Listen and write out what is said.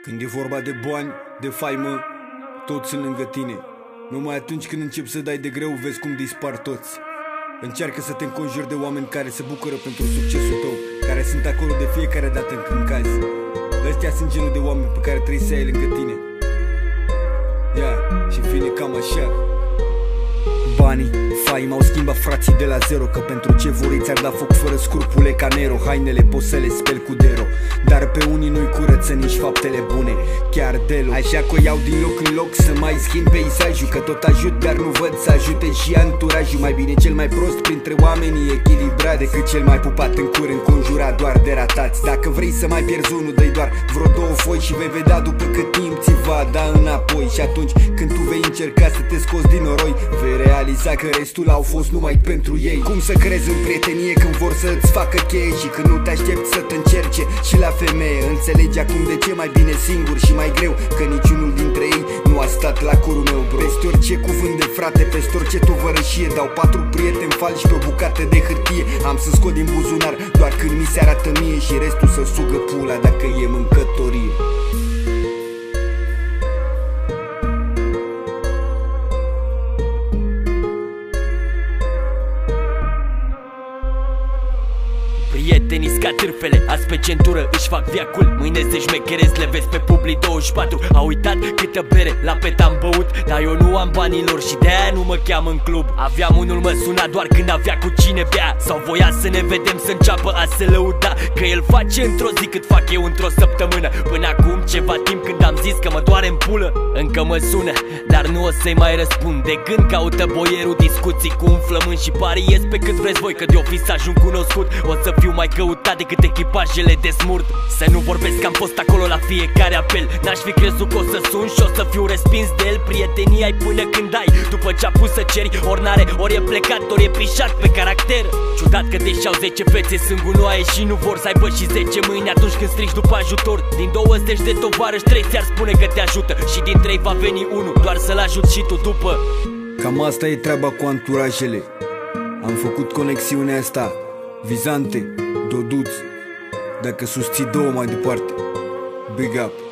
Când e vorba de bani, de faimă, toți sunt lângă tine. Numai atunci când începi să dai de greu, vezi cum dispar toți. Încearcă să te înconjuri de oameni care se bucură pentru succesul tău, care sunt acolo de fiecare dată când cazi. Ăștia sunt genul de oameni pe care trebuie să ai lângă tine. Ia, și vine cam așa. Banii, faima au schimbat frații de la zero, că pentru ce vor ei ți-ar da foc fără scrupule ca Nero. Hainele poți să le speli cu dero, dar pe unii nu-i curăță nici faptele bune, chiar deloc. Așa că o iau din loc în loc să mai schimb peisajul, că tot ajut, dar nu văd să ajute și anturajul. Mai bine cel mai prost printre oamenii echilibrat decât cel mai pupat în cur înconjurat doar de ratați. Dacă vrei să mai pierzi unul, dă-i doar vreo două foi și vei vedea după cât timp ți va da înapoi. Și atunci când tu vei încerca să te scoți din noroi, vei realiza că restul au fost numai pentru ei. Cum să crezi în prietenie când vor să-ți facă cheie și când nu te aștepți să te încerce și la femeie. Înțelegi acum de ce mai bine singur și mai greu, că niciunul dintre ei nu a stat la curul meu, bro. Peste orice cuvânt de frate, peste orice tovărășie, dau 4 prieteni falși pe o bucată de hârtie. Am să scot din buzunar doar când mi se arată mie și restul să sugă pula dacă e mâncătorie. Prietenii scatârfele, azi pe centură își fac viacul, mâine se șmecherez, le vezi pe Publi 24. A uitat câtă bere la pet am băut, dar eu nu am banilor și de-aia nu mă cheam în club. Aveam unul mă suna doar când avea cu cine bea, sau voia să ne vedem să înceapă a se lăuda că el face într-o zi cât fac eu într-o săptămână. Până acum ceva timp când am zis că mă doare în pulă, încă mă sună, dar nu o să-i mai răspund. De când caută boierul discuții cu un flământ și pariez pe cât vreți voi că de-o fi să ajung cunoscut, o să fiu mai căutat decât echipajele de smurt. Să nu vorbesc că am fost acolo la fiecare apel, n-aș fi crezut că o să sun și o să fiu respins de el. Prietenia ai până când ai, după ce a pus să ceri, ori n-are, ori e plecat, ori e pișat pe caracter. Ciudat că deși au 10 fețe sunt gunoaie și nu vor să aibă și 10 mâini atunci când strigi după ajutor. Din 20 de tovarăși 3 ți-ar spune că te ajută și din 3 va veni unul doar să-l ajut și tu după. Cam asta e treaba cu anturajele. Am făcut conexiunea asta. Vizante, Doduț, dacă susții două mai departe, big up.